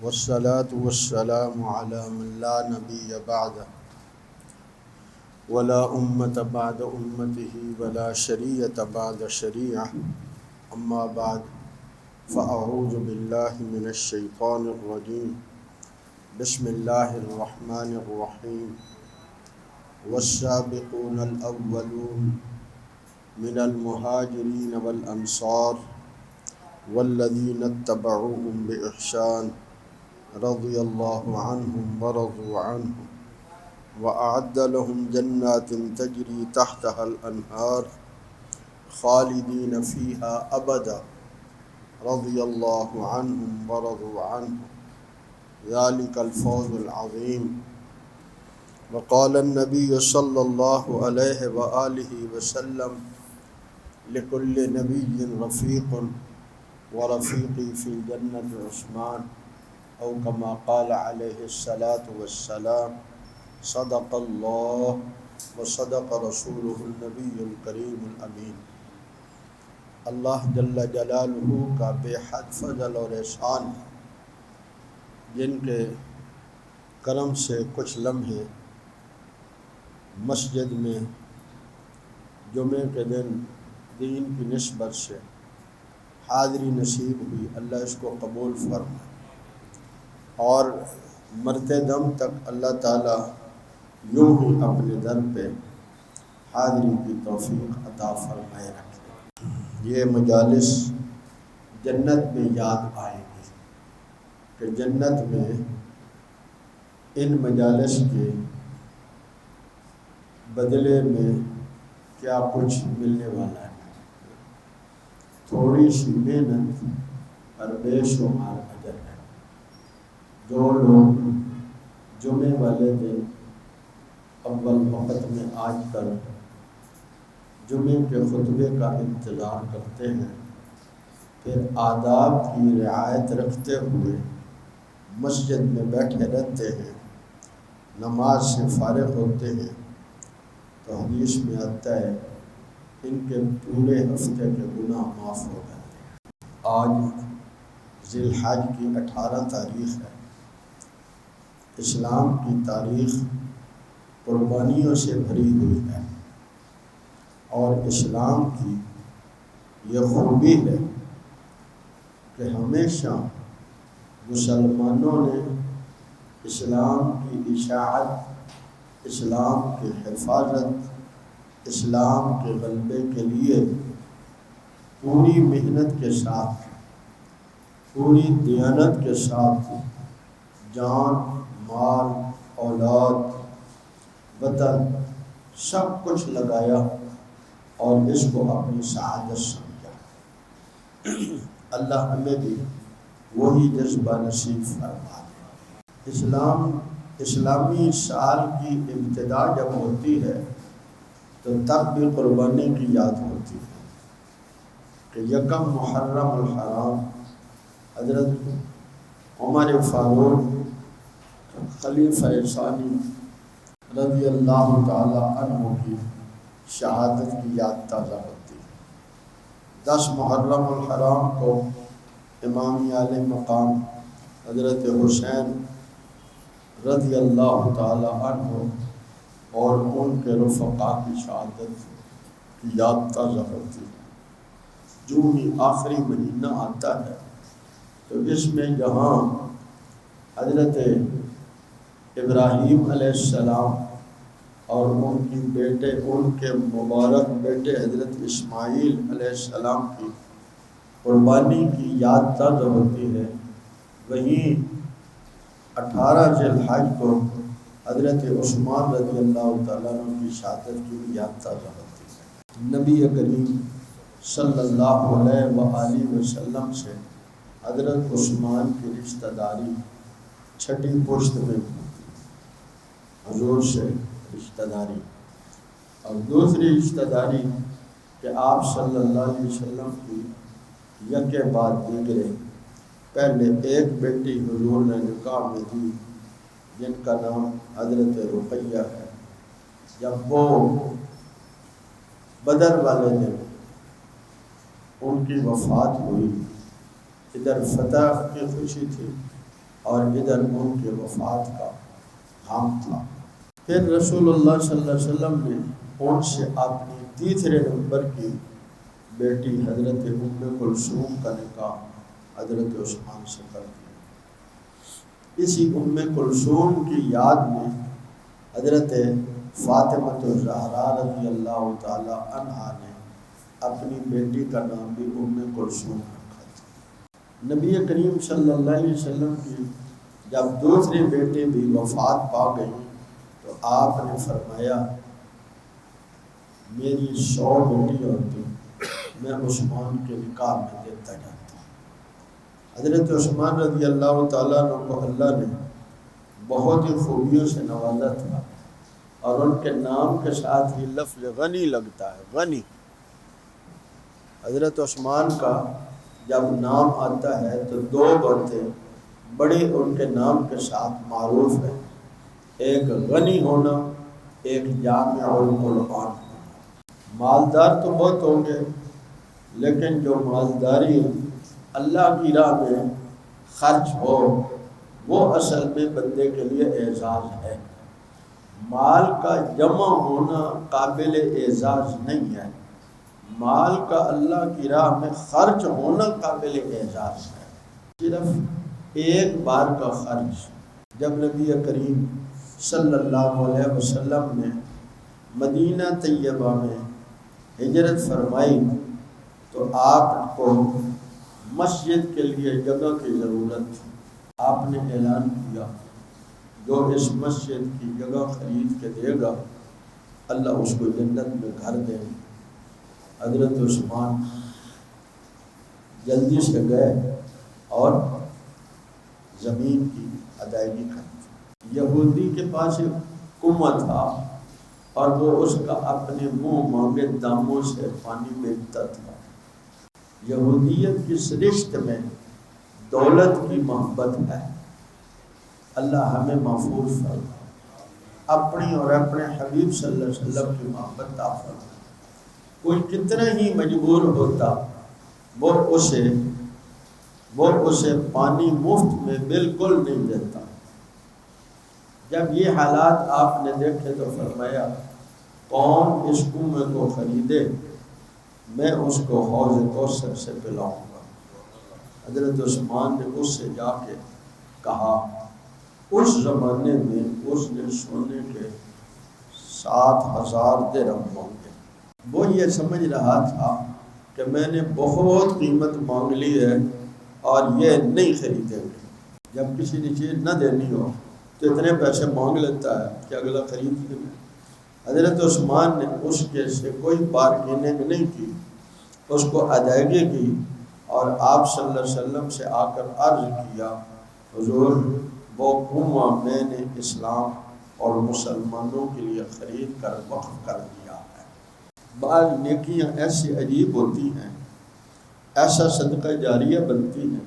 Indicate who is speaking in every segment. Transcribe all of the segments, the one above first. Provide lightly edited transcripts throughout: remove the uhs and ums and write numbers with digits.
Speaker 1: والصلاة والسلام على من لا نبي بعده ولا أمة بعد أمته ولا شريعة بعد شريعة. أما بعد، فأعوذ بالله من الشيطان الرجيم. بسم الله الرحمن الرحيم. والسابقون الأولون من المهاجرين والأنصار والذين اتبعوهم بإحسان رضي الله عنهم ورضوا عنه وأعد لهم جنات تجري تحتها الأنهار خالدين فيها أبدا رضي الله عنهم ورضوا عنه ذلك الفوز العظيم. وقال النبي صلى الله عليه وآله وسلم: لكل نبي رفيق ورفيقي في الجنة عثمان، أو كما قال عليه الصلاة والسلام. صدق الله وصدق رسوله النبی الکریم الامین۔ اللہ جل جلالہ کا بے حد فضل اور احسان ہے، جن کے کرم سے کچھ لمحے مسجد میں جمعے کے دن دین کی نسبت سے حاضری نصیب ہوئی۔ اللہ اس کو قبول فرمائے اور مرتے دم تک اللہ تعالیٰ یوں ہی اپنے در پہ حاضری کی توفیق عطا فرمائے رکھے۔ یہ مجالس جنت میں یاد آئے گی کہ جنت میں ان مجالس کے بدلے میں کیا کچھ ملنے والا ہے۔ تھوڑی سی محنت اور بے شمار اجر ہے۔ جو لوگ جمعے والے دن اول وقت میں آج کل جمعے کے خطبے کا انتظار کرتے ہیں، پھر آداب کی رعایت رکھتے ہوئے مسجد میں بیٹھے رہتے ہیں، نماز سے فارغ ہوتے ہیں، تو حدیث میں آتا ہے ان کے پورے ہفتے کے گناہ معاف ہو جاتے ہیں۔ آج ذی الحج کی 18 تاریخ ہے۔ اسلام کی تاریخ قربانیوں سے بھری ہوئی ہے، اور اسلام کی یہ خوبی ہے کہ ہمیشہ مسلمانوں نے اسلام کی اشاعت، اسلام کی حفاظت، اسلام کے غلبے کے لیے پوری محنت کے ساتھ، پوری دیانت کے ساتھ جان، مال، اولاد، وطن سب کچھ لگایا اور اس کو اپنی سعادت سمجھا۔ اللہ ہمیں بھی وہی جذبہ نصیب فرما دے۔ اسلامی سال کی ابتدا جب ہوتی ہے تو تب بھی قربانی کی یاد ہوتی ہے کہ یکم محرم الحرام حضرت عمر فاروق خلیفہ ثانی رضی اللہ تعالی عنہ کی شہادت کی یاد تازہ ہوتی ہے۔ 10 محرم الحرام کو امام عالی مقام حضرت حسین رضی اللہ تعالی عنہ اور ان کے رفقا کی شہادت کی یاد تازہ ہوتی ہے۔ جو ہی آخری مہینہ آتا ہے تو اس میں جہاں حضرت ابراہیم علیہ السلام اور ان کے مبارک بیٹے حضرت اسماعیل علیہ السلام کی قربانی کی یاد تازہ ہوتی ہے، وہیں 18 ذی الحج کو حضرت عثمان رضی اللہ تعالیٰ عنہ کی شہادت کی یاد تازہ ہوتی ہے۔ نبی کریم صلی اللہ علیہ وآلہ وسلم سے حضرت عثمان کی رشتہ داری چھٹی پشت میں حضور سے رشتہ داری، اور دوسری رشتہ داری کہ آپ صلی اللہ علیہ وسلم کی یکے بعد دیگرے پہلے ایک بیٹی حضور نے نکاح میں دی جن کا نام حضرت رقیہ ہے۔ جب وہ بدر والے دن ان کی وفات ہوئی، ادھر فتح کی خوشی تھی اور ادھر ان کے وفات کا غم تھا۔ پھر رسول اللہ صلی اللہ علیہ وسلم نے ان سے اپنی تیسرے نمبر کی بیٹی حضرت ام کلثوم کا نکاح حضرت عثمان سے کر دیا۔ اسی ام کلثوم کی یاد میں حضرت فاطمہ الزہرا رضی اللہ تعالی عنہا نے اپنی بیٹی کا نام بھی ام کلثوم رکھا تھا۔ نبی کریم صلی اللہ علیہ وسلم کی جب دوسری بیٹی بھی وفات پا گئی تو آپ نے فرمایا میری 100 بیٹی ہوتی میں عثمان کے نکاح میں دیتا جاتا۔ حضرت عثمان رضی اللہ تعالیٰ عنہ کو اللہ نے بہت ہی خوبیوں سے نوازا تھا، اور ان کے نام کے ساتھ ہی لفظ غنی لگتا ہے، غنی۔ حضرت عثمان کا جب نام آتا ہے تو 2 باتیں بڑی ان کے نام کے ساتھ معروف ہیں، ایک غنی ہونا، ایک جامع القرآن ہونا۔ مالدار تو بہت ہوں گے، لیکن جو مالداری اللہ کی راہ میں خرچ ہو وہ اصل میں بندے کے لیے اعزاز ہے۔ مال کا جمع ہونا قابل اعزاز نہیں ہے، مال کا اللہ کی راہ میں خرچ ہونا قابل اعزاز ہے۔ صرف ایک بار کا خرچ جب نبی کریم صلی اللہ علیہ وسلم نے مدینہ طیبہ میں ہجرت فرمائی تو آپ کو مسجد کے لیے جگہ کی ضرورت تھی۔ آپ نے اعلان کیا جو اس مسجد کی جگہ خرید کے دے گا اللہ اس کو جنت میں گھر دے۔ حضرت عثمان جلدی سے گئے اور زمین کی ادائیگی کر دی۔ یہودی کے پاس ایک کنواں تھا اور وہ اس کا اپنے منہ مانگے داموں سے پانی بیچتا تھا۔ یہودیت کی سرشت میں دولت کی محبت ہے، اللہ ہمیں محفوظ فرمائے، اپنی اور اپنے حبیب صلی اللہ علیہ وسلم کی محبت عطا فرمائے۔ کوئی کتنا ہی مجبور ہوتا وہ اسے پانی مفت میں بالکل نہیں دیتا۔ جب یہ حالات آپ نے دیکھے تو فرمایا کون اس کنویں کو خریدے میں اس کو حوض کوثر سے پلاؤں گا۔ حضرت عثمان نے اس سے جا کے کہا، اس زمانے میں اس نے سونے کے 7,000 درہم مانگے۔ وہ یہ سمجھ رہا تھا کہ میں نے بہت قیمت مانگ لی ہے اور یہ نہیں خریدیں گے۔ جب کسی نے چیز نہ دینی ہو تو اتنے پیسے مانگ لیتا ہے کہ اگلا خرید لے۔ حضرت عثمان نے اس کے سے کوئی بارگیننگ نہیں کی، اس کو ادائیگی کی اور آپ صلی اللہ علیہ وسلم سے آ کر عرض کیا حضور وہ کنواں میں نے اسلام اور مسلمانوں کے لیے خرید کر وقف کر دیا ہے۔ بعض نیکیاں ایسی عجیب ہوتی ہیں، ایسا صدقہ جاریہ بنتی ہیں،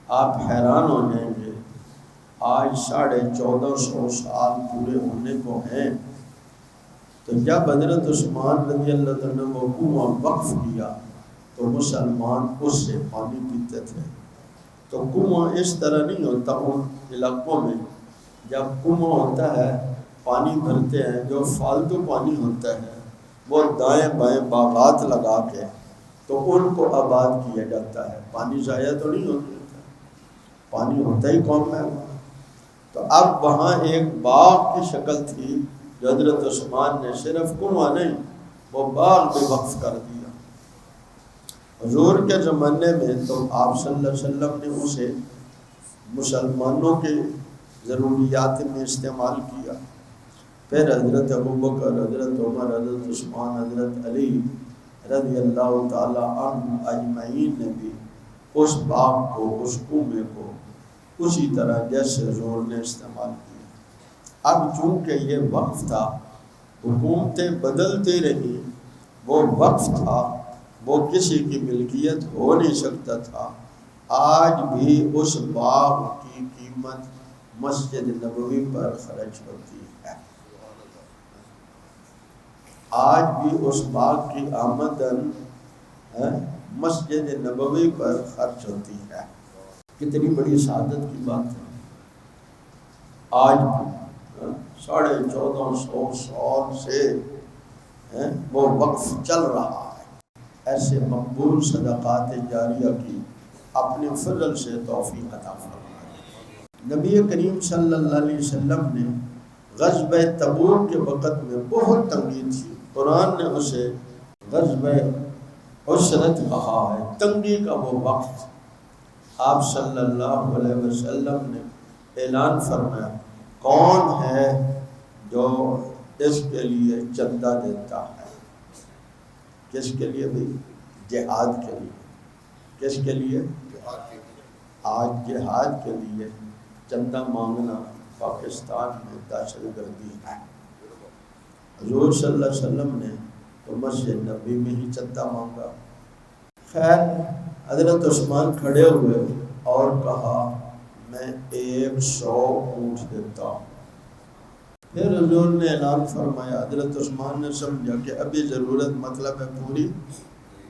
Speaker 1: آپ حیران ہو جائیں گے۔ آج 1450 سال پورے ہونے کو ہیں تو جب حضرت عثمان رضی اللہ تعالیٰ نے وہ کنواں وقف کیا تو مسلمان اس سے پانی پیتے تھے۔ تو کنواں اس طرح نہیں ہوتا، ان علاقوں میں جب کنواں ہوتا ہے پانی بھرتے ہیں، جو فالتو پانی ہوتا ہے وہ دائیں بائیں باغات لگا کے تو ان کو آباد کیا جاتا ہے، پانی ضائع تو نہیں ہوتا، پانی ہوتا ہی قوم ہے۔ تو اب وہاں ایک باغ کی شکل تھی جو حضرت عثمان نے صرف کنواں نہیں وہ باغ بھی وقف کر دیا۔ حضور کے زمانے میں تو آپ صلی اللہ علیہ وسلم نے اسے مسلمانوں کے ضروریات میں استعمال کیا۔ پھر حضرت ابوبکر، حضرت عمر، حضرت عثمان، حضرت علی رضی اللہ تعالی عنہ اجمعین نے بھی اس باغ کو، اس کنویں کو اسی طرح جیسے حضور نے استعمال کیا۔ اب چونکہ یہ وقف تھا، حکومتیں بدلتی رہی، وہ وقف تھا، وہ کسی کی ملکیت ہو نہیں سکتا تھا۔ آج بھی اس باغ کی قیمت مسجد نبوی پر خرچ ہوتی ہے، آج بھی اس باغ کی آمدن مسجد نبوی پر خرچ ہوتی ہے۔ کتنی بڑی سعادت کی بات ہے۔ آج 1450 سال سے وہ وقف چل رہا ہے۔ ایسے مقبول صدقات جاریہ کی اپنے فضل سے توفیق عطا فرمائے۔ نبی کریم صلی اللہ علیہ وسلم نے غزوہ تبوک کے وقت میں بہت تنگی تھی، قرآن نے اسے غزوہ عسرت کہا ہے، تنگی کا وہ وقت۔ آپ صلی اللہ علیہ وسلم نے اعلان فرمایا، کون ہے جو اس کے لیے چندہ دیتا ہے؟ کس کے لیے بھی؟ جہاد کے لیے۔ کس کے لیے؟ آج جہاد کے لیے چندہ مانگنا پاکستان میں دہشت گردی ہے۔ حضور صلی اللہ علیہ وسلم نے تو مسجد نبی میں ہی چندہ مانگا۔ خیر حضرت عثمان کھڑے ہوئے اور کہا، میں 100 اونٹ دیتا ہوں۔ پھر حضور نے اعلان فرمایا، حضرت عثمان نے سمجھا کہ ابھی ضرورت مطلب ہے پوری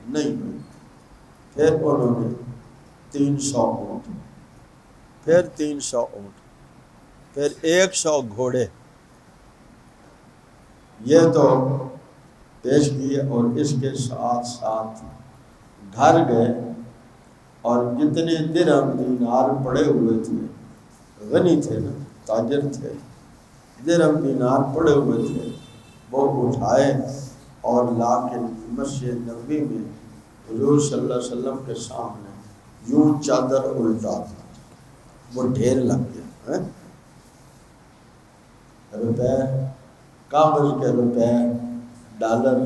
Speaker 1: نہیں ہوئی، پھر انہوں نے 300 اونٹ، پھر 300 اونٹ، پھر 100 گھوڑے یہ تو پیش کیے، اور اس کے ساتھ ساتھ گھر گئے اور جتنے درہم دینار پڑے ہوئے تھے، غنی تھے نا، تاجر تھے، درہم دینار پڑے ہوئے تھے، وہ اٹھائے اور لا کے مسجد نبوی میں حضور صلی اللہ علیہ وسلم کے سامنے یوں چادر الٹا دی، وہ ڈھیر لگ گیا۔ روپے، کاغذ کے روپے، ڈالر،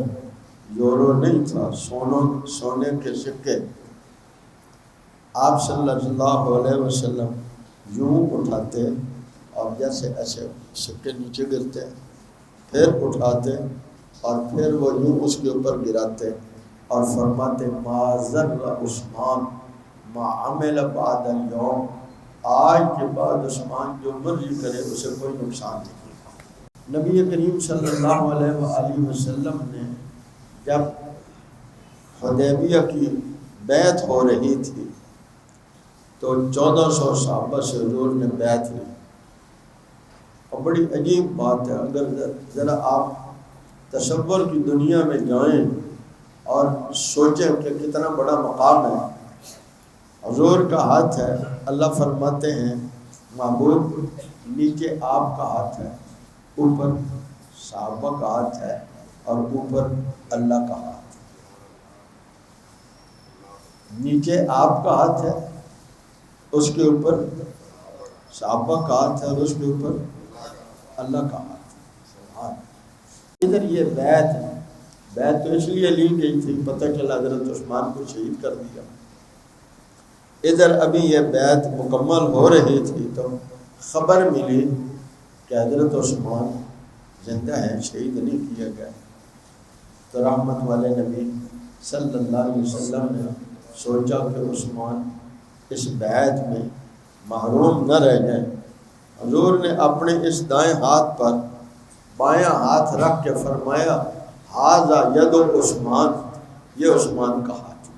Speaker 1: یورو نہیں تھا، سونے کے سکے۔ آپ صلی اللہ علیہ وسلم یوں اٹھاتے اور جیسے ایسے سکے نیچے گرتے، پھر اٹھاتے اور پھر وہ یوں اس کے اوپر گراتے اور فرماتے، ما ضر عثمان ما عمل بعد اليوم، آج کے بعد عثمان جو مرضی کرے اسے کوئی نقصان نہیں۔ نبی کریم صلی اللہ علیہ وآلہ وسلم نے جب حدیبیہ کی بیعت ہو رہی تھی تو 1400 صحابہ سے حضور نے بیعت لی۔ اور بڑی عجیب بات ہے، اگر ذرا آپ تصور کی دنیا میں جائیں اور سوچیں کہ کتنا بڑا مقام ہے۔ حضور کا ہاتھ ہے، اللہ فرماتے ہیں محبوب نیچے آپ کا ہاتھ ہے، اوپر صحابہ کا ہاتھ ہے اور اوپر اللہ کا ہاتھ ہے۔ نیچے آپ کا ہاتھ ہے، اس کے اوپر صحابہ کا ہاتھ ہے اور اس کے اوپر اللہ کا ہاتھ ہے۔ ادھر یہ بیعت ہے، بیعت تو اس لیے لی گئی تھی، پتہ چلا حضرت عثمان کو شہید کر دیا۔ ادھر ابھی یہ بیعت مکمل ہو رہی تھی تو خبر ملی کہ حضرت عثمان زندہ ہیں، شہید نہیں کیا گیا۔ تو رحمت والے نبی صلی اللہ علیہ وسلم نے سوچا کہ عثمان اس بیعت میں محروم نہ رہ جائیں۔ حضور نے اپنے اس دائیں ہاتھ پر بایاں ہاتھ رکھ کے فرمایا، ھذا ید عثمان، یہ عثمان کا ہاتھ۔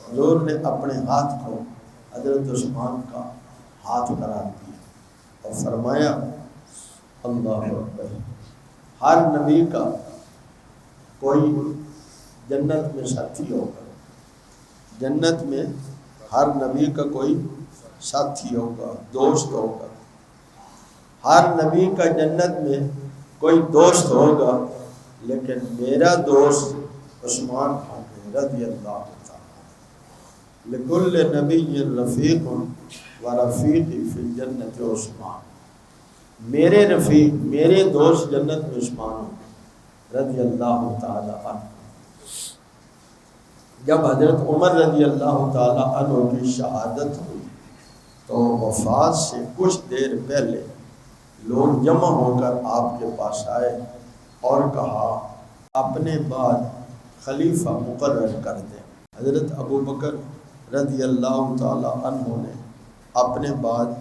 Speaker 1: حضور نے اپنے ہاتھ کو حضرت عثمان کا ہاتھ قرار دیا اور فرمایا، اللہ اکبر۔ ہر نبی کا کوئی جنت میں ساتھی ہوگا، جنت میں ہر نبی کا کوئی ساتھی ہوگا، دوست ہوگا۔ ہر نبی کا جنت میں کوئی دوست ہوگا، لیکن میرا دوست عثمان ہوں رضی اللہ تعالیٰ۔ لکل نبی رفیق و رفیقی فی الجنت عثمان، میرے رفیق، میرے دوست جنت میں عثمان ہوں رضی اللہ تعالیٰ عنہ۔ جب حضرت عمر رضی اللہ تعالیٰ عنہ کی شہادت ہوئی تو وفات سے کچھ دیر پہلے لوگ جمع ہو کر آپ کے پاس آئے اور کہا، اپنے بعد خلیفہ مقرر کر دیں۔ حضرت ابو بکر رضی اللہ تعالیٰ عنہ نے اپنے بعد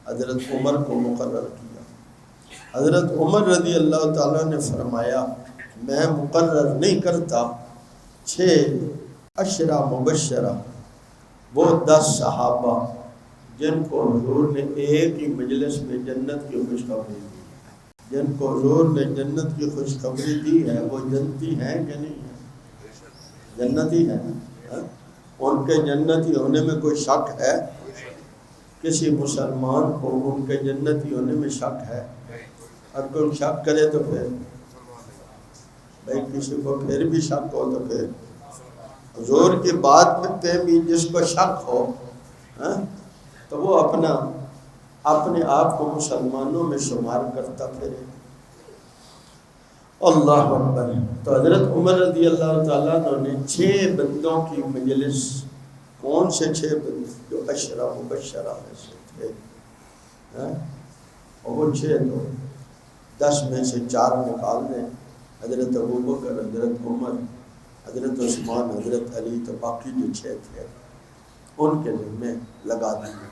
Speaker 1: حضرت عمر کو مقرر کیا۔ حضرت عمر رضی اللہ تعالیٰ نے فرمایا، میں مقرر نہیں کرتا، 6 عشرہ مبشرہ وہ 10 صحابہ جن کو حضور نے ایک ہی مجلس میں جنت کی خوشخبری دی، جن کو حضور نے جنت کی خوشخبری دی ہے، وہ جنتی ہیں کہ نہیں ہیں؟ جنتی ہیں نا؟ ان کے جنتی ہونے میں کوئی شک ہے؟ کسی مسلمان کو ان کے جنتی ہونے میں شک ہے؟ اور کوئی شک کرے تو پھر بھائی کسی کو پھر بھی شک ہو تو پھر حضور کی بات پہ بھی جس کو شک ہو تو وہ اپنے آپ کو مسلمانوں میں شمار کرتا پھرے۔ اللہ اکبر۔ تو حضرت عمر رضی اللہ تعالیٰ عنہ نے 6 بندوں کی مجلس، کون سے 6 بندے جو عشرہ مبشرہ میں سے تھے، اور وہ 6 تو 10 میں سے 4 نکال دیں، حضرت ابوبکر، حضرت عمر، حضرت عثمان، حضرت علی، تو باقی جو 6 تھے ان کے ذمے لگا دیے۔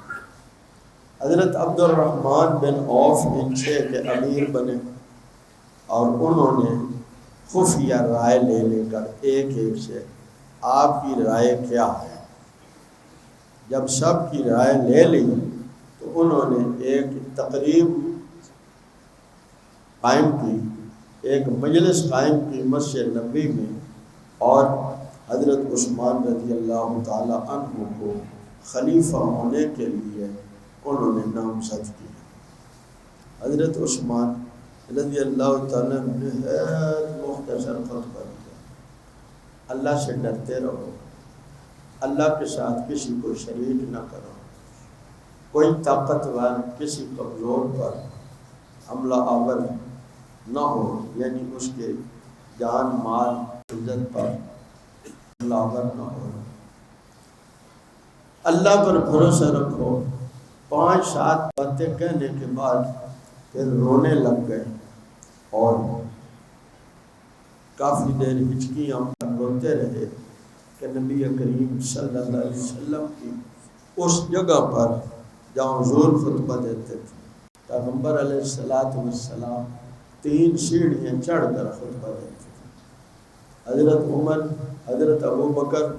Speaker 1: حضرت عبد الرحمن بن عوف ان 6 کے امیر بنے، اور انہوں نے خفیہ رائے لے لے کر ایک سے آپ کی رائے کیا ہے۔ جب سب کی رائے لے لی تو انہوں نے ایک تقریب قائم کی، ایک مجلس قائم کی مسجد نبوی میں، اور حضرت عثمان رضی اللہ تعالی عنہ کو خلیفہ ہونے کے لیے انہوں نے نامزد کیا۔ حضرت عثمان رضی اللہ تعالیٰ نے مختصر خطبہ دیا، اللہ سے ڈرتے رہو، اللہ کے ساتھ کسی کو شریک نہ کرو، کوئی طاقتور کسی کمزور پر حملہ آور نہ ہو، یعنی اس کے جان مال عزت پر حملہ آور نہ ہو، اللہ پر بھروسہ رکھو۔ 5-7 باتیں کہنے کے بعد پھر رونے لگ گئے، اور کافی دیر ہچکیاں روتے رہے کہ نبی کریم صلی اللہ علیہ وسلم کی اس جگہ پر جہاں حضور خطبہ دیتے تھے، پیغمبر علیہ السلام 3 سیڑھیاں چڑھ کر خطبہ دیتے تھے، حضرت عمر، حضرت ابوبکر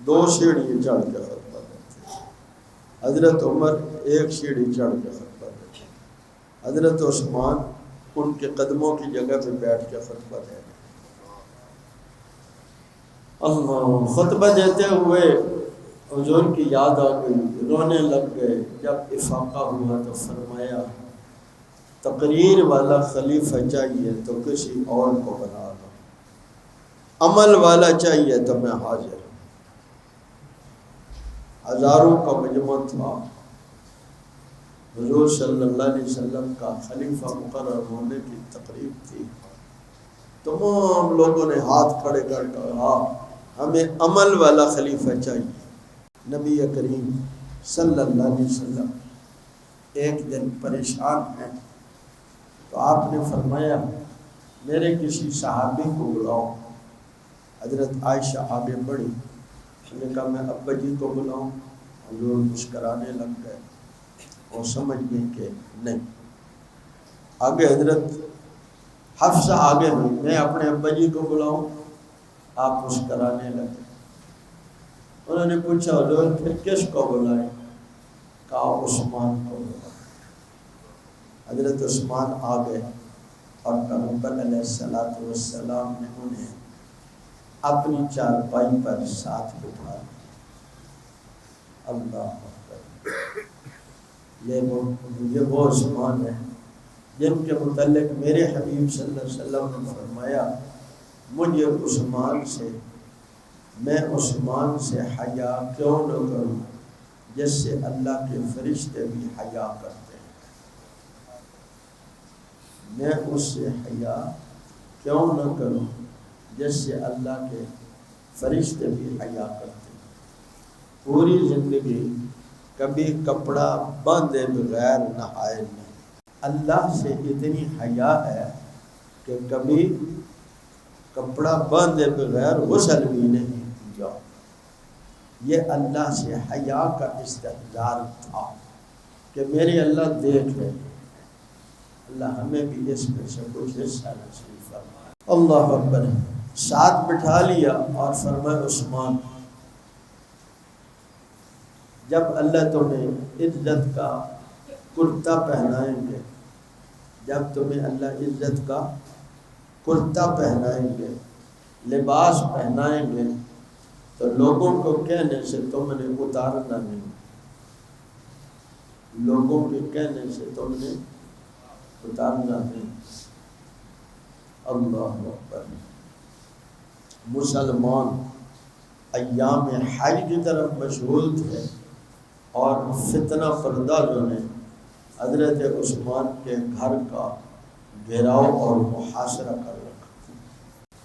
Speaker 1: 2 سیڑھیاں چڑھ کر خطبہ دیتے تھے، حضرت عمر 1 سیڑھی چڑھ کے خطبہ دیتے تھے، حضرت عثمان ان کے قدموں کی جگہ پہ بیٹھ کے خطبہ دے رہے۔ اللہ، خطبہ دیتے ہوئے حضور کی یاد آ گئی، رونے لگ گئے۔ جب افاقہ ہوا تو فرمایا تقریر والا خلیفہ چاہیے تو کسی اور کو بنا لو، عمل والا چاہیے تو میں حاضر ہوں۔ ہزاروں کا مجمع تھا، حضور صلی اللہ علیہ وسلم کا خلیفہ مقرر ہونے کی تقریب تھی، تمام لوگوں نے ہاتھ کھڑے کر کہا ہمیں عمل والا خلیفہ چاہیے۔ نبی کریم صلی اللہ علیہ وسلم ایک دن پریشان ہیں تو آپ نے فرمایا میرے کسی صحابی کو بلاؤ۔ حضرت عائشہ آگے بڑھی، اس نے کہا میں ابا جی کو بلاؤں؟ حضور مسکرانے لگ گئے، وہ سمجھ گئی کہ نہیں۔ آگے حضرت حفصہ آگے ہوئی، میں اپنے ابا جی کو بلاؤں؟ آپ مسکرانے لگے۔ انہوں نے پوچھا حضور پھر کس کو بلائیں؟ کہا عثمان کو بلائیں۔ حضرت عثمان آگے، اور پیغمبر علیہ السلام نے انہیں اپنی چارپائی پر ساتھ بٹھا دیا۔ اللہ اکبر۔ یہ وہ عثمان ہے جن کے متعلق میرے حبیب صلی اللہ علیہ وسلم نے فرمایا مجھے میں عثمان سے حیا کیوں نہ کروں جس سے اللہ کے فرشتے بھی حیا کرتے ہیں۔ میں اس سے حیا کیوں نہ کروں جس سے اللہ کے فرشتے بھی حیا کرتے ہیں۔ پوری زندگی کبھی کپڑا باندھے بغیر نہائے نہیں۔ اللہ سے اتنی حیا ہے کہ کبھی کپڑا باندھے بغیر غسل بھی نہیں کیا۔ یہ اللہ سے حیا کا استحضار تھا کہ میرے اللہ دیکھ رہے ہیں۔ اللہ ہمیں بھی اس میں سے کچھ حصہ نصیب فرمائے۔ اللہ اکبر۔ ساتھ بٹھا لیا اور فرمایا عثمان جب اللہ تمہیں عزت کا کرتا پہنائیں گے، جب تمہیں اللہ عزت کا کرتا پہنائیں گے، لباس پہنائیں گے، تو لوگوں کو کہنے سے تم نے اتارنا نہیں، لوگوں کے کہنے سے تم نے اتارنا نہیں۔ اللہ اکبر۔ مسلمان ایام حج کی طرف مشغول تھے اور فتنہ پردازوں نے حضرت عثمان کے گھر کا گھیراؤ اور محاصرہ کر رکھا۔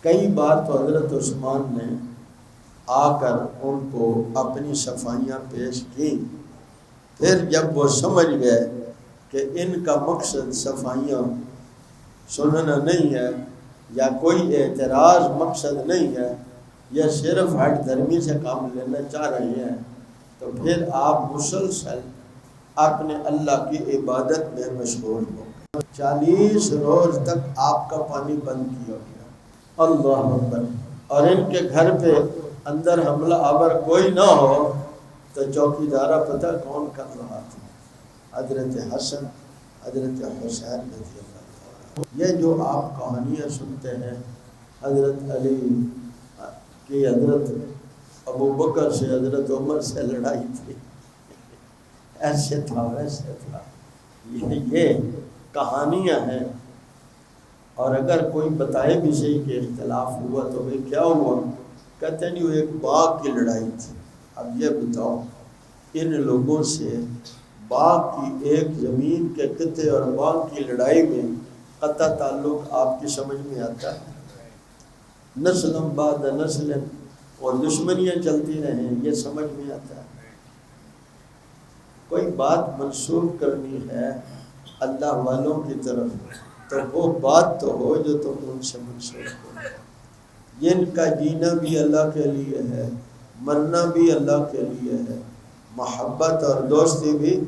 Speaker 1: کئی بار تو حضرت عثمان نے آ کر ان کو اپنی صفائیاں پیش کی، پھر جب وہ سمجھ گئے کہ ان کا مقصد صفائیاں سننا نہیں ہے یا کوئی اعتراض مقصد نہیں ہے، یا صرف ہٹ دھرمی سے کام لینا چاہ رہے ہیں، تو پھر آپ مسلسل اپنے اللہ کی عبادت میں مشغول ہو۔ 40 روز تک آپ کا پانی بند کیا گیا۔ اللہ اکبر۔ اور ان کے گھر پہ اندر حملہ آور کوئی نہ ہو تو چوکیدارہ پتہ کون کر رہا تھا؟ حضرت حسن، حضرت حسین رضی اللہ عنہ۔ یہ جو آپ کہانیاں سنتے ہیں حضرت علی کی حضرت ابو بکر سے حضرت عمر سے لڑائی تھی، ایسے تھا ویسے تھا، یہ کہانیاں ہیں۔ اور اگر کوئی بتائے بھی صحیح کہ اختلاف ہوا تو بھئی کیا ہوا؟ کہتے ہیں وہ ایک باغ کی لڑائی تھی۔ اب یہ بتاؤ ان لوگوں سے باغ کی ایک زمین کے قطعے اور باغ کی لڑائی میں قطع تعلق آپ کی سمجھ میں آتا ہے؟ نسل بعد نسل اور دشمنیاں چلتی رہیں، یہ سمجھ میں آتا ہے؟ کوئی بات منسوخ کرنی ہے اللہ والوں کی طرف تو وہ بات تو ہو جو تم ان سے منسوخ کرو۔ جن کا جینا بھی اللہ کے لیے ہے، مرنا بھی اللہ کے لیے ہے، محبت اور دوستی بھی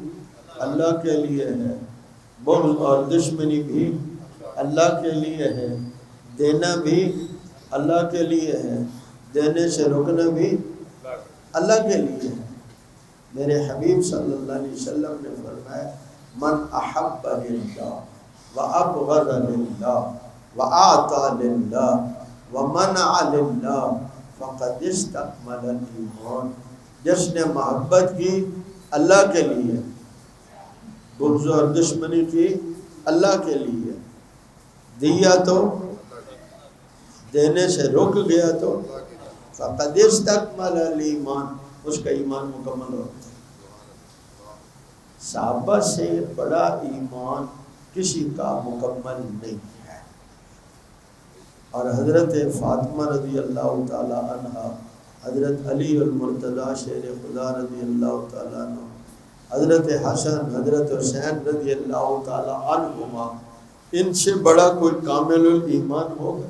Speaker 1: اللہ کے لیے ہے، بغض اور دشمنی بھی اللہ کے لیے ہے، دینا بھی اللہ کے لیے ہے، دینے سے رکنا بھی اللہ کے لیے ہے۔ میرے حبیب صلی اللہ علیہ وسلم نے فرمایا من احب للہ وابغض للہ واعطى للہ ومنع للہ فقد استکمل الایمان۔ جس نے محبت کی اللہ کے لیے، بغض اور دشمنی کی اللہ کے لیے، دیا تو دینے سے رک گیا تو فقد استکمل الایمان، اس کا ایمان مکمل ہو گیا۔ صحابہ سے بڑا ایمان کسی کا مکمل نہیں ہے۔ اور حضرت فاطمہ رضی اللہ تعالی عنہ، حضرت علی المرتضی شیر خدا رضی اللہ تعالی عنہ، حضرت حسن، حضرت حسین رضی اللہ تعالی عنہما، ان سے بڑا کوئی کامل الایمان ہوگا؟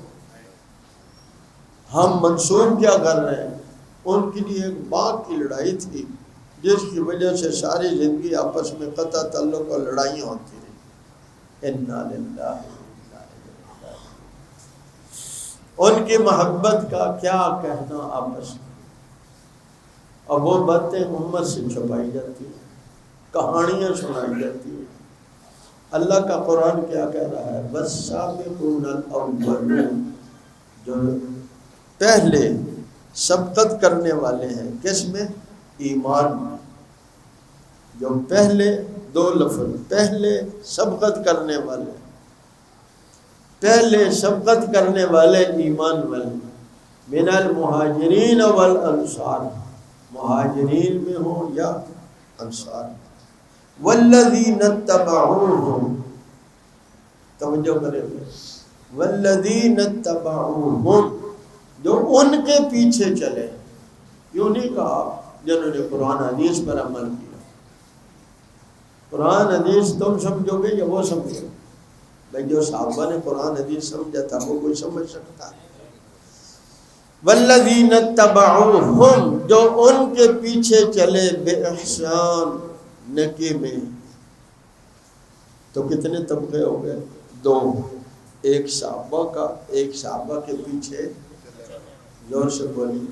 Speaker 1: ہم منسوخ کیا کر رہے ہیں؟ ان کے لیے ایک باغ کی لڑائی تھی جس کی وجہ سے ساری زندگی آپس میں قطع تعلق اور لڑائیاں ہوتی رہی۔ انا للہ و انا الیہ۔ ان کی محبت کا کیا کہنا آپس میں، اور وہ باتیں امت سے چھپائی جاتی ہیں، کہانیاں سنائی جاتی ہیں۔ اللہ کا قرآن کیا کہہ رہا ہے؟ والسابقون الاولون، جو پہلے سبقت کرنے والے ہیں، کس میں؟ ایمان میں۔ جو پہلے دو لفظ، پہلے سبقت کرنے والے، پہلے سبقت کرنے والے ایمان والے، من المہاجرین والانصار، مہاجرین میں ہوں یا انصار میں، والذین اتبعوہم، توجہ کریں گے، والذین اتبعوہم، جو ان کے پیچھے چلے۔ یوں نہیں کہا جنہوں نے قرآن حدیث پر عمل کیا۔ قرآن حدیث تم سمجھو گے یا وہ سمجھو گے؟ بھائی جو صحابہ نے قرآن حدیث سمجھا تھا وہ کوئی سمجھ سکتا ہے؟ والذین اتبعوہم، جو ان کے پیچھے چلے، بے احسان، نیکی میں۔ تو کتنے طبقے ہو گئے؟ دو، ایک صحابہ کا، ایک صحابہ کے پیچھے، زور سے بولی،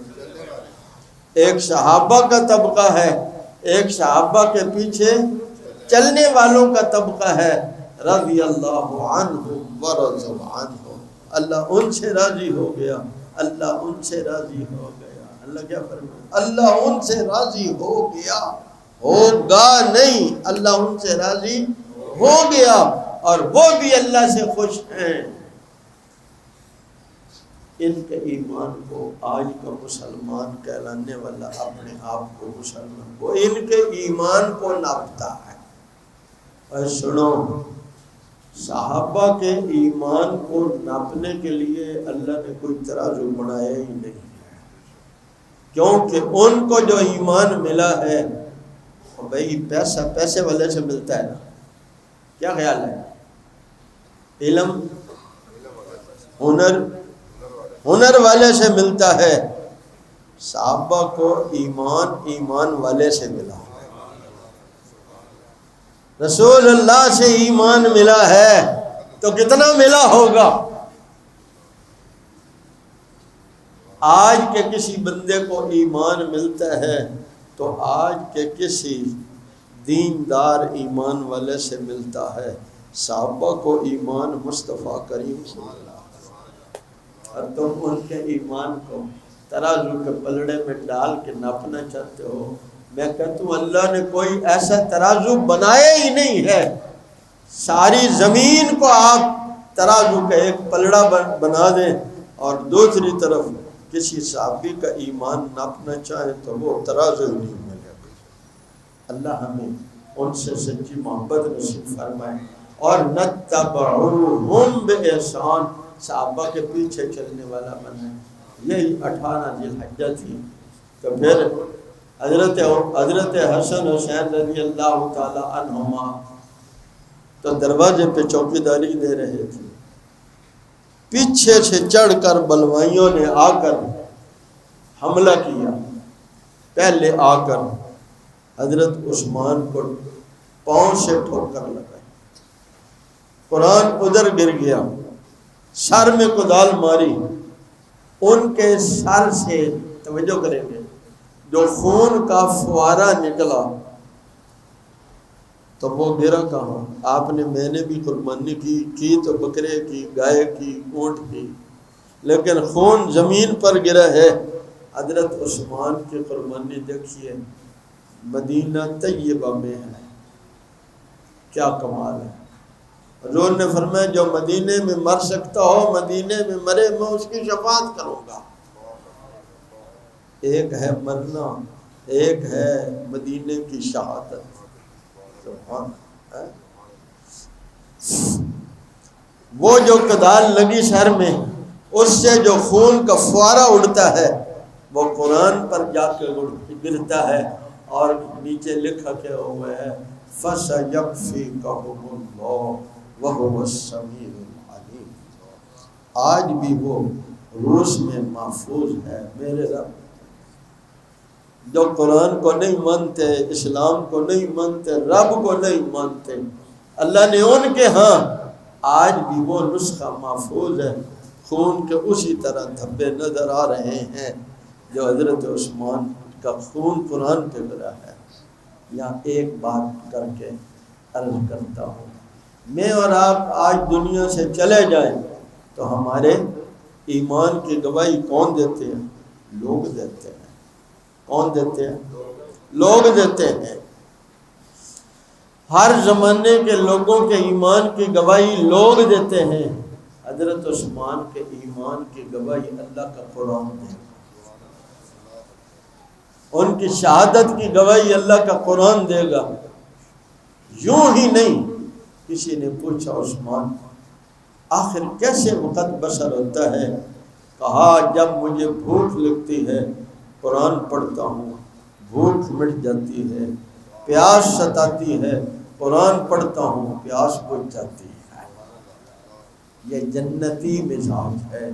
Speaker 1: ایک صحابہ کا طبقہ ہے ایک صحابہ کے پیچھے چلنے والوں کا طبقہ ہے رضی اللہ عنہ ورضوا عنہ، اللہ ان سے راضی ہو گیا، اللہ ان سے راضی ہو گیا۔ اللہ کیا فرمایا؟ اللہ ان سے راضی ہو گیا، ہوگا نہیں، اللہ ان سے راضی ہو گیا اور وہ بھی اللہ سے خوش ہیں۔ ان کے ایمان کو آج کا مسلمان کہلانے والا اپنے آپ کو مسلمان کو ان کے ایمان کو ناپتا ہے۔ اور سنو، صحابہ کے ایمان کو ناپنے کے لیے اللہ نے کوئی ترازو بنایا ہی نہیں ہے، کیونکہ ان کو جو ایمان ملا ہے بھائی پیسے والے سے ملتا ہے نا، کیا خیال ہے؟ علم ہنر والے سے ملتا ہے، صحابہ کو ایمان والے سے ملا، رسول اللہ سے ایمان ملا ہے تو کتنا ملا ہوگا؟ آج کے کسی بندے کو ایمان ملتا ہے تو آج کے کسی دیندار ایمان والے سے ملتا ہے، صحابہ کو ایمان مصطفیٰ کریم سے ملا، اور تم ان کے ایمان کو ترازو کے پلڑے میں ڈال کے ناپنا چاہتے ہو۔ میں کہتا ہوں اللہ نے کوئی ایسا ترازو بنایا ہی نہیں ہے، ساری زمین کو آپ ترازو کا ایک پلڑا بنا دیں اور دوسری طرف کسی صحابی کا ایمان ناپنا چاہیں تو وہ ترازو ہی نہیں ملے گا۔ اللہ ہمیں ان سے سچی محبت نصیب فرمائے اور نتبعوہم بإحسان، صحابہ کے پیچھے چلنے والا بنائے۔ یہی 18 ذی الحجہ تھی تو پھر حضرت حسن حسین رضی اللہ تعالی عنہما تو دروازے پہ چوکیداری دے رہے تھے، پیچھے سے چڑھ کر بلوائیوں نے آ کر حملہ کیا، پہلے آ کر حضرت عثمان کو پاؤں سے ٹھوکر لگائی، قرآن ادھر گر گیا، سر میں کدال ماری، ان کے سر سے توجہ کریں گے جو خون کا فوارہ نکلا تو وہ گرا کہاں؟ آپ نے میں نے بھی قربانی کی تو بکرے کی، گائے کی، اونٹ کی، لیکن خون زمین پر گرا ہے۔ حضرت عثمان کی قربانی دیکھیے، مدینہ طیبہ میں ہے، کیا کمال ہے۔ حضور نے فرمایا جو مدینے میں مر سکتا ہو مدینے میں مرے، میں اس کی شفاعت کروں گا۔ ایک ہے مرنا، ایک ہے مدینے کی شہادت۔ وہ جو کدال لگی سر میں، اس سے جو خون کا فوارہ اڑتا ہے وہ قرآن پر جا کے گرتا ہے اور نیچے لکھا کیا ہوا ہے فَسَيَكْفِيكَهُمُ اللَّهُ وَهُوَ السَّمِيعُ الْعَلِيمُ۔ آج بھی وہ روس میں محفوظ ہے۔ میرے رب جو قرآن کو نہیں مانتے، اسلام کو نہیں مانتے، رب کو نہیں مانتے، اللہ نے ان کے ہاں آج بھی وہ نسخہ محفوظ ہے، خون کے اسی طرح دھبے نظر آ رہے ہیں جو حضرت عثمان کا خون قرآن پہ گرا ہے۔ یہاں ایک بات کر کے عرض کرتا ہوں، میں اور آپ آج دنیا سے چلے جائیں تو ہمارے ایمان کی گواہی کون دیتے ہیں؟ لوگ دیتے ہیں۔ کون دیتے ہیں؟ لوگ دیتے ہیں۔ ہر زمانے کے لوگوں کے ایمان کی گواہی لوگ دیتے ہیں، حضرت عثمان کے ایمان کی گواہی اللہ کا قرآن دے گا، ان کی شہادت کی گواہی اللہ کا قرآن دے گا۔ یوں ہی نہیں، کسی نے پوچھا عثمان آخر کیسے وقت بسر ہوتا ہے؟ کہا جب مجھے بھوک لگتی ہے قرآن پڑھتا ہوں، بھوک مٹ جاتی ہے، پیاس ستاتی ہے قرآن پڑھتا ہوں، پیاس بجھ جاتی ہے۔ یہ جنتی مزاج ہے،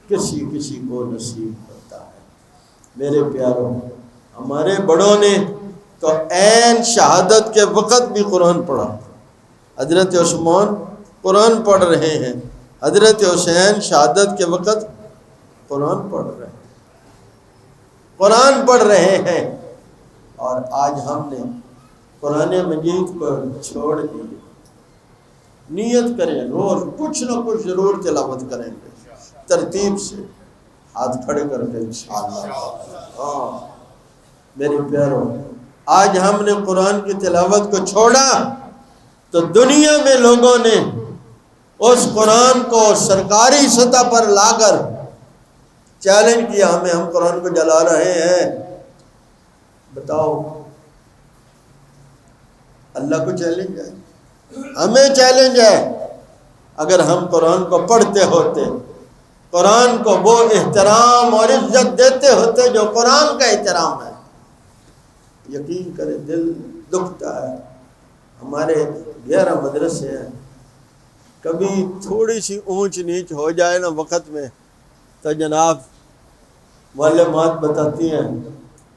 Speaker 1: کسی کسی کو نصیب ہوتا ہے۔ میرے پیاروں، ہمارے بڑوں نے تو عین شہادت کے وقت بھی قرآن پڑھا۔ حضرت عثمان قرآن پڑھ رہے ہیں، حضرت حسین شہادت کے وقت قرآن پڑھ رہے ہیں، قرآن پڑھ رہے ہیں، اور آج ہم نے قرآن مجید کو چھوڑ دی. نیت کریں روز کچھ نہ کچھ ضرور تلاوت کریں گے ترتیب سے ہاتھ کھڑے کر کے انشاءاللہ. ہاں میرے پیارو، آج ہم نے قرآن کی تلاوت کو چھوڑا تو دنیا میں لوگوں نے اس قرآن کو سرکاری سطح پر لا کر چیلنج کیا ہمیں، ہم قرآن کو جلا رہے ہیں. بتاؤ، اللہ کو چیلنج ہے؟ ہمیں چیلنج ہے. اگر ہم قرآن کو پڑھتے ہوتے، قرآن کو وہ احترام اور عزت دیتے ہوتے جو قرآن کا احترام ہے، یقین کرے دل دکھتا ہے. ہمارے 11 مدرسے ہیں، کبھی تھوڑی سی اونچ نیچ ہو جائے نا وقت میں تو جناب معلمات بتاتی ہیں،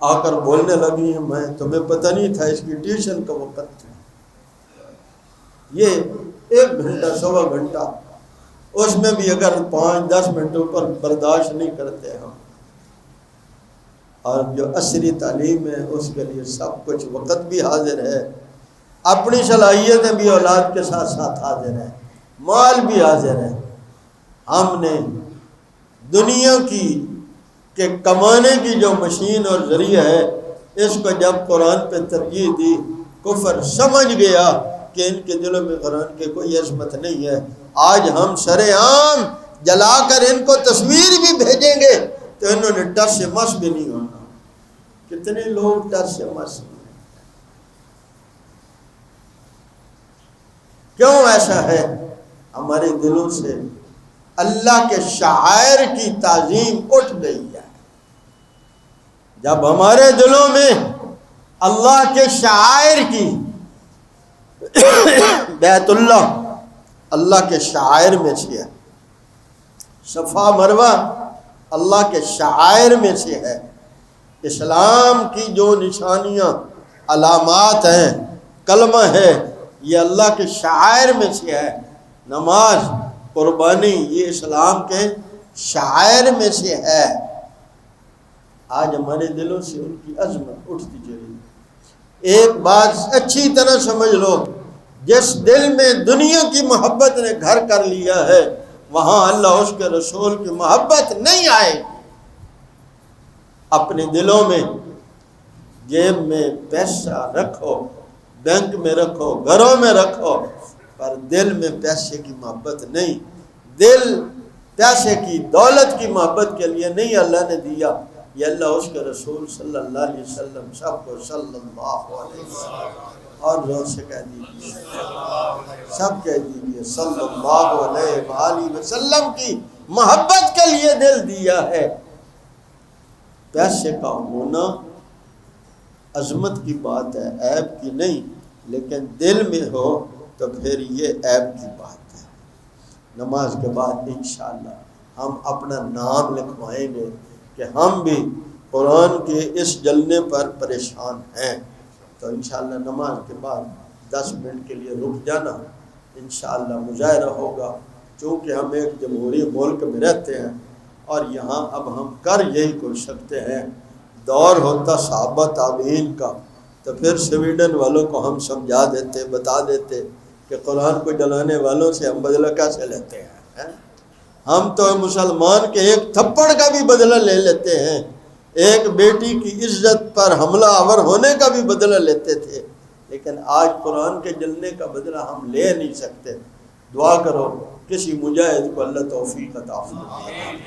Speaker 1: آ کر بولنے لگی ہیں، میں تمہیں پتہ نہیں تھا اس کی ٹیوشن کا وقت تھا. یہ 1 گھنٹہ 1.25 گھنٹہ، اس میں بھی اگر 5-10 منٹ اوپر برداشت نہیں کرتے ہم. اور جو عصری تعلیم ہے اس کے لیے سب کچھ، وقت بھی حاضر ہے، اپنی صلاحیتیں بھی اولاد کے ساتھ ساتھ حاضر ہیں، مال بھی حاضر ہے. ہم نے دنیا کی کہ کمانے کی جو مشین اور ذریعہ ہے، اس کو جب قرآن پہ ترجیح دی، کفر سمجھ گیا کہ ان کے دلوں میں قرآن کی کوئی عظمت نہیں ہے. آج ہم شرعام جلا کر ان کو تصویر بھی بھیجیں گے تو انہوں نے ڈر سے مس بھی نہیں ہونا. کتنے لوگ ڈر سے مس ہوئے؟ کیوں ایسا ہے؟ ہمارے دلوں سے اللہ کے شعائر کی تعظیم اٹھ گئی ہے. جب ہمارے دلوں میں اللہ کے شعائر کی، بیت اللہ اللہ کے شعائر میں سے ہے، صفا مروہ اللہ کے شعائر میں سے ہے، اسلام کی جو نشانیاں علامات ہیں، کلمہ ہے، یہ اللہ کے شعائر میں سے ہے. نماز، قربانی، یہ اسلام کے شعائر میں سے ہے. آج ہمارے دلوں سے ان کی عظمت اٹھتی چلی. ایک بات اچھی طرح سمجھ لو، جس دل میں دنیا کی محبت نے گھر کر لیا ہے، وہاں اللہ اس کے رسول کی محبت نہیں آئے گی. اپنے دلوں میں، جیب میں پیسہ رکھو، بینک میں رکھو، گھروں میں رکھو، پر دل میں پیسے کی محبت نہیں. دل پیسے کی، دولت کی محبت کے لیے نہیں اللہ نے دیا. یہ اللہ اس کے رسول صلی اللہ علیہ وسلم، سب کو صلی اللہ علیہ وسلم، اور زور سے کہہ دیجیے، سب کہہ دیجیے، صلی اللہ علیہ وآلہ وسلم کی محبت کے لیے دل دیا ہے. پیسے کا ہونا عظمت کی بات ہے، عیب کی نہیں، لیکن دل میں ہو تو پھر یہ عیب کی بات ہے. نماز کے بعد انشاءاللہ ہم اپنا نام لکھوائیں گے کہ ہم بھی قرآن کے اس جلنے پر پریشان ہیں. تو انشاءاللہ نماز کے بعد 10 منٹ کے لیے رک جانا، انشاءاللہ مظاہرہ ہوگا. چونکہ ہم ایک جمہوری ملک میں رہتے ہیں اور یہاں اب ہم کر یہی کر سکتے ہیں. دور ہوتا صحابہ تابعین کا تو پھر سویڈن والوں کو ہم سمجھا دیتے، بتا دیتے کہ قرآن کو جلانے والوں سے ہم بدلہ کیسے لیتے ہیں. ہم تو مسلمان کے ایک تھپڑ کا بھی بدلہ لے لیتے ہیں، ایک بیٹی کی عزت پر حملہ آور ہونے کا بھی بدلہ لیتے تھے، لیکن آج قرآن کے جلنے کا بدلہ ہم لے نہیں سکتے. دعا کرو کسی مجاہد کو اللہ توفیق عطا فرمائے.